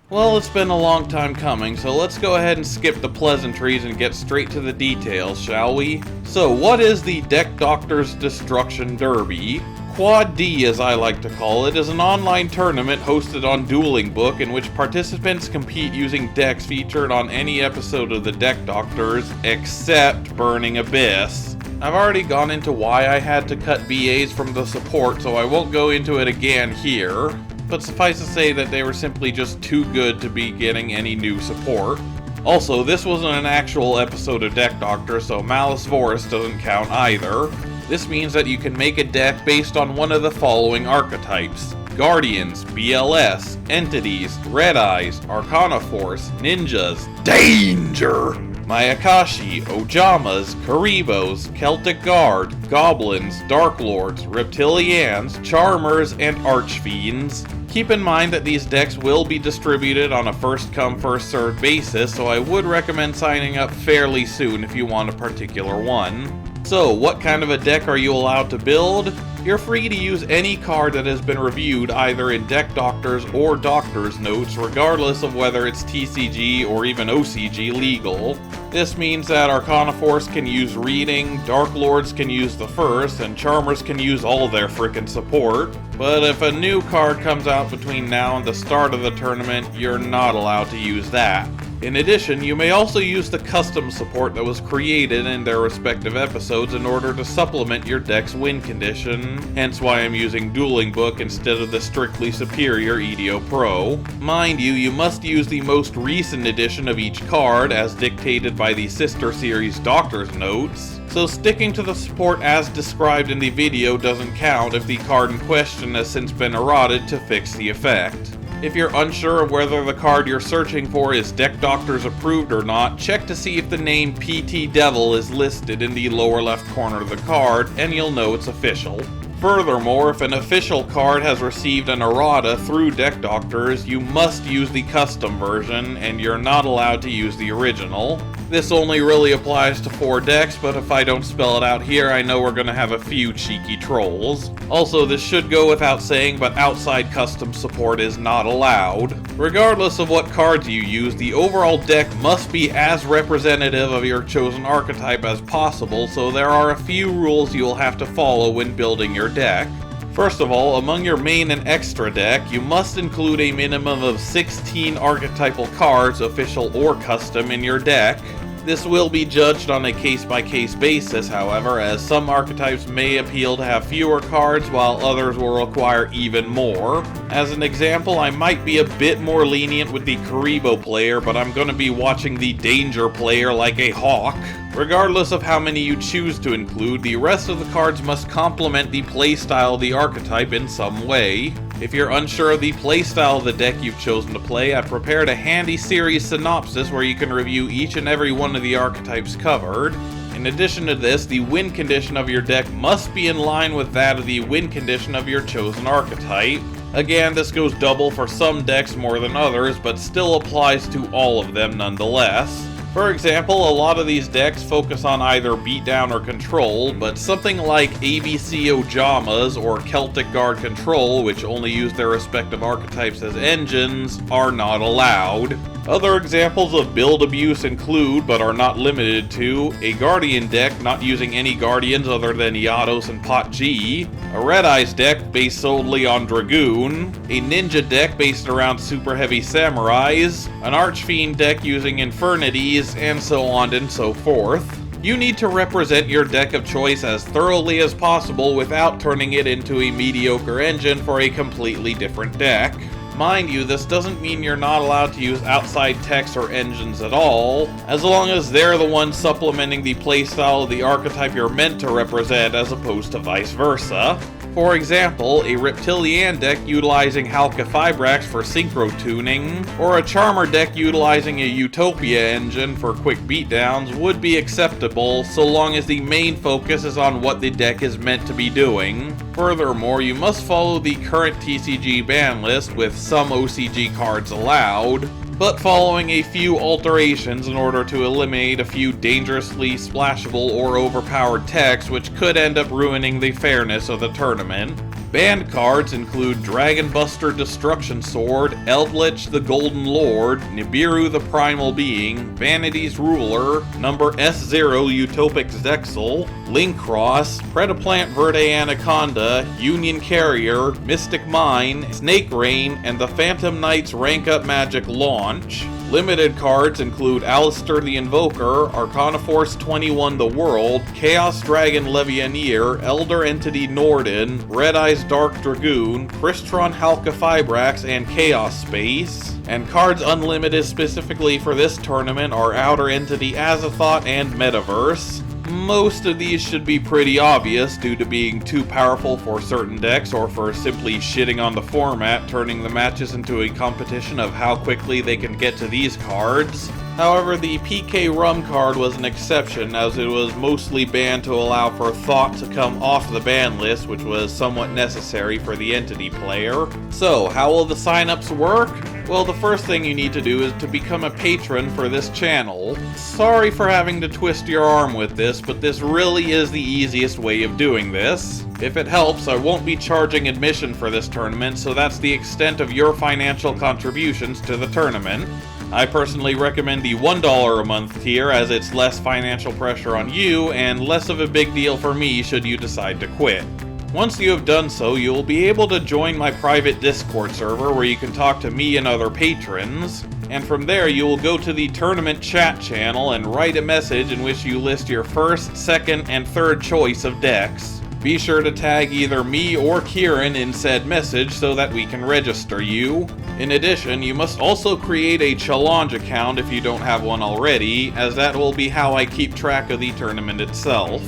Well, it's been a long time coming, so let's go ahead and skip the pleasantries and get straight to the details, shall we? So, what is the Deck Doctors Destruction Derby? Quad D, as I like to call it, is an online tournament hosted on Dueling Book in which participants compete using decks featured on any episode of the Deck Doctors, except Burning Abyss. I've already gone into why I had to cut BAs from the support, so I won't go into it again here, but suffice to say that they were simply just too good to be getting any new support. Also, this wasn't an actual episode of Deck Doctor, so Malus Vorus doesn't count either. This means that you can make a deck based on one of the following archetypes: Guardians, BLS, Entities, Red Eyes, Arcana Force, Ninjas, Danger! Mayakashi, Ojamas, Karibos, Celtic Guard, Goblins, Dark Lords, Reptilians, Charmers, and Archfiends. Keep in mind that these decks will be distributed on a first-come, first-served basis, so I would recommend signing up fairly soon if you want a particular one. So, what kind of a deck are you allowed to build? You're free to use any card that has been reviewed either in Deck Doctors or Doctor's Notes, regardless of whether it's TCG or even OCG legal. This means that Arcana Force can use Reading, Dark Lords can use the first, and Charmers can use all their frickin' support. But if a new card comes out between now and the start of the tournament, you're not allowed to use that. In addition, you may also use the custom support that was created in their respective episodes in order to supplement your deck's win condition, hence why I'm using Dueling Book instead of the strictly superior EDO Pro. Mind you, you must use the most recent edition of each card, as dictated by the sister series Doctor's Notes, so sticking to the support as described in the video doesn't count if the card in question has since been eroded to fix the effect. If you're unsure of whether the card you're searching for is Deck Doctors approved or not, check to see if the name PTDevil is listed in the lower left corner of the card, and you'll know it's official. Furthermore, if an official card has received an errata through Deck Doctors, you must use the custom version, and you're not allowed to use the original. This only really applies to 4 decks, but if I don't spell it out here, I know we're gonna have a few cheeky trolls. Also, this should go without saying, but outside custom support is not allowed. Regardless of what cards you use, the overall deck must be as representative of your chosen archetype as possible, so there are a few rules you will have to follow when building your deck. First of all, among your main and extra deck, you must include a minimum of 16 archetypal cards, official or custom, in your deck. This will be judged on a case-by-case basis, however, as some archetypes may appeal to have fewer cards while others will require even more. As an example, I might be a bit more lenient with the Karibo player, but I'm going to be watching the Danger player like a hawk. Regardless of how many you choose to include, the rest of the cards must complement the playstyle of the archetype in some way. If you're unsure of the playstyle of the deck you've chosen to play, I've prepared a handy series synopsis where you can review each and every one of the archetypes covered. In addition to this, the win condition of your deck must be in line with that of the win condition of your chosen archetype. Again, this goes double for some decks more than others, but still applies to all of them nonetheless. For example, a lot of these decks focus on either beatdown or control, but something like ABC Ojamas or Celtic Guard Control, which only use their respective archetypes as engines, are not allowed. Other examples of build abuse include, but are not limited to, a Guardian deck not using any Guardians other than Yados and Pot G, a Red Eyes deck based solely on Dragoon, a Ninja deck based around Super Heavy Samurais, an Archfiend deck using Infernities, and so on and so forth. You need to represent your deck of choice as thoroughly as possible without turning it into a mediocre engine for a completely different deck. Mind you, this doesn't mean you're not allowed to use outside techs or engines at all, as long as they're the ones supplementing the playstyle of the archetype you're meant to represent as opposed to vice versa. For example, a Reptilian deck utilizing Halka Fibrax for synchro tuning, or a Charmer deck utilizing a Utopia engine for quick beatdowns would be acceptable so long as the main focus is on what the deck is meant to be doing. Furthermore, you must follow the current TCG ban list with some OCG cards allowed, but following a few alterations in order to eliminate a few dangerously splashable or overpowered techs which could end up ruining the fairness of the tournament. Banned cards include Dragon Buster Destruction Sword, Eldritch the Golden Lord, Nibiru the Primal Being, Vanity's Ruler, Number S0 Utopic Zexal, Linkross, Predaplant Verde Anaconda, Union Carrier, Mystic Mine, Snake Rain, and the Phantom Knight's Rank Up Magic Launch. Limited cards include Alistair the Invoker, Arcana Force 21 the World, Chaos Dragon Levianeer, Elder Entity Norden, Red Eyes Dark Dragoon, Crystron Halka-Fibrax, and Chaos Space. And cards unlimited specifically for this tournament are Outer Entity Azathoth and Metaverse. Most of these should be pretty obvious due to being too powerful for certain decks or for simply shitting on the format, turning the matches into a competition of how quickly they can get to these cards. However, the PK Rum card was an exception, as it was mostly banned to allow for Thought to come off the ban list, which was somewhat necessary for the Entity player. So, how will the signups work? Well, the first thing you need to do is to become a patron for this channel. Sorry for having to twist your arm with this, but this really is the easiest way of doing this. If it helps, I won't be charging admission for this tournament, so that's the extent of your financial contributions to the tournament. I personally recommend the $1 a month tier, as it's less financial pressure on you and less of a big deal for me should you decide to quit. Once you have done so, you will be able to join my private Discord server where you can talk to me and other patrons, and from there you will go to the tournament chat channel and write a message in which you list your first, second, and third choice of decks. Be sure to tag either me or Kieran in said message so that we can register you. In addition, you must also create a challenge account if you don't have one already, as that will be how I keep track of the tournament itself.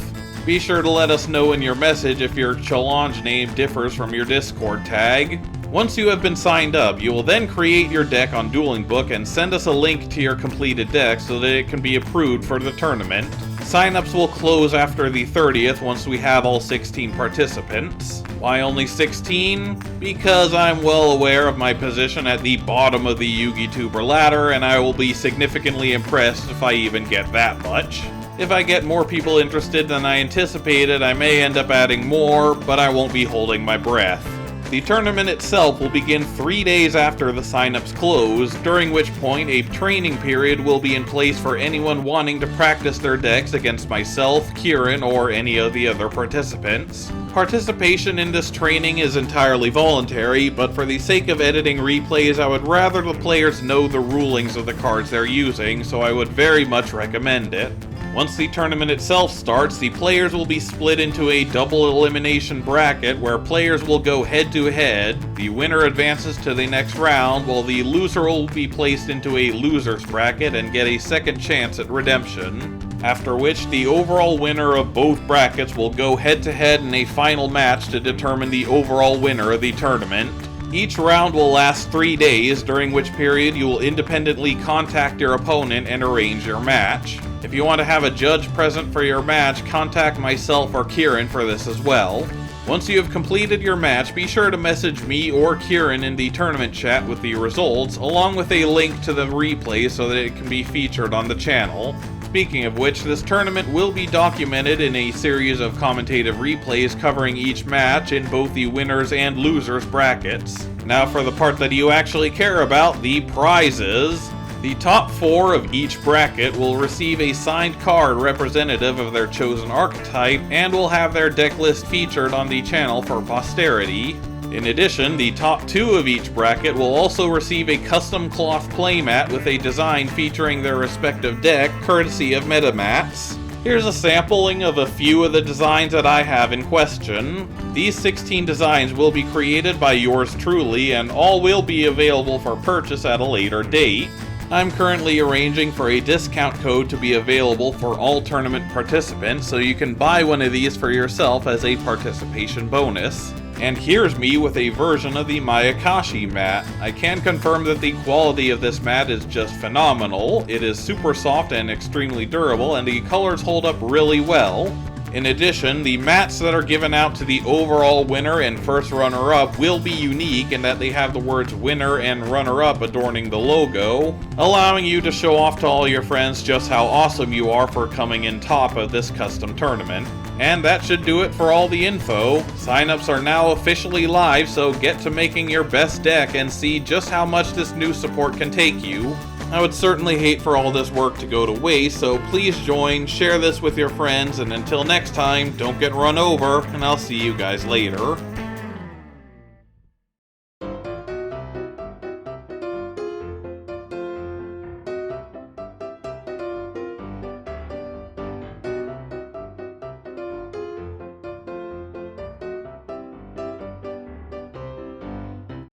Be sure to let us know in your message if your challenge name differs from your Discord tag. Once you have been signed up, you will then create your deck on Dueling Book and send us a link to your completed deck so that it can be approved for the tournament. Signups will close after the 30th once we have all 16 participants. Why only 16? Because I'm well aware of my position at the bottom of the Yugi Tuber ladder, and I will be significantly impressed if I even get that much. If I get more people interested than I anticipated, I may end up adding more, but I won't be holding my breath. The tournament itself will begin 3 days after the signups close, during which point a training period will be in place for anyone wanting to practice their decks against myself, Kieran, or any of the other participants. Participation in this training is entirely voluntary, but for the sake of editing replays, I would rather the players know the rulings of the cards they're using, so I would very much recommend it. Once the tournament itself starts, the players will be split into a double elimination bracket where players will go head to head. The winner advances to the next round, while the loser will be placed into a loser's bracket and get a second chance at redemption. After which, the overall winner of both brackets will go head to head in a final match to determine the overall winner of the tournament. Each round will last 3 days, during which period you will independently contact your opponent and arrange your match. If you want to have a judge present for your match, contact myself or Kieran for this as well. Once you have completed your match, be sure to message me or Kieran in the tournament chat with the results, along with a link to the replay so that it can be featured on the channel. Speaking of which, this tournament will be documented in a series of commentative replays covering each match in both the winners and losers brackets. Now for the part that you actually care about, the prizes. The top 4 of each bracket will receive a signed card representative of their chosen archetype and will have their deck list featured on the channel for posterity. In addition, the top 2 of each bracket will also receive a custom cloth playmat with a design featuring their respective deck, courtesy of MetaMats. Here's a sampling of a few of the designs that I have in question. These 16 designs will be created by yours truly, and all will be available for purchase at a later date. I'm currently arranging for a discount code to be available for all tournament participants, so you can buy one of these for yourself as a participation bonus. And here's me with a version of the Mayakashi mat. I can confirm that the quality of this mat is just phenomenal. It is super soft and extremely durable, and the colors hold up really well. In addition, the mats that are given out to the overall winner and first runner-up will be unique in that they have the words winner and runner-up adorning the logo, allowing you to show off to all your friends just how awesome you are for coming in top of this custom tournament. And that should do it for all the info. Signups are now officially live, so get to making your best deck and see just how much this new support can take you. I would certainly hate for all this work to go to waste, so please join, share this with your friends, and until next time, don't get run over, and I'll see you guys later.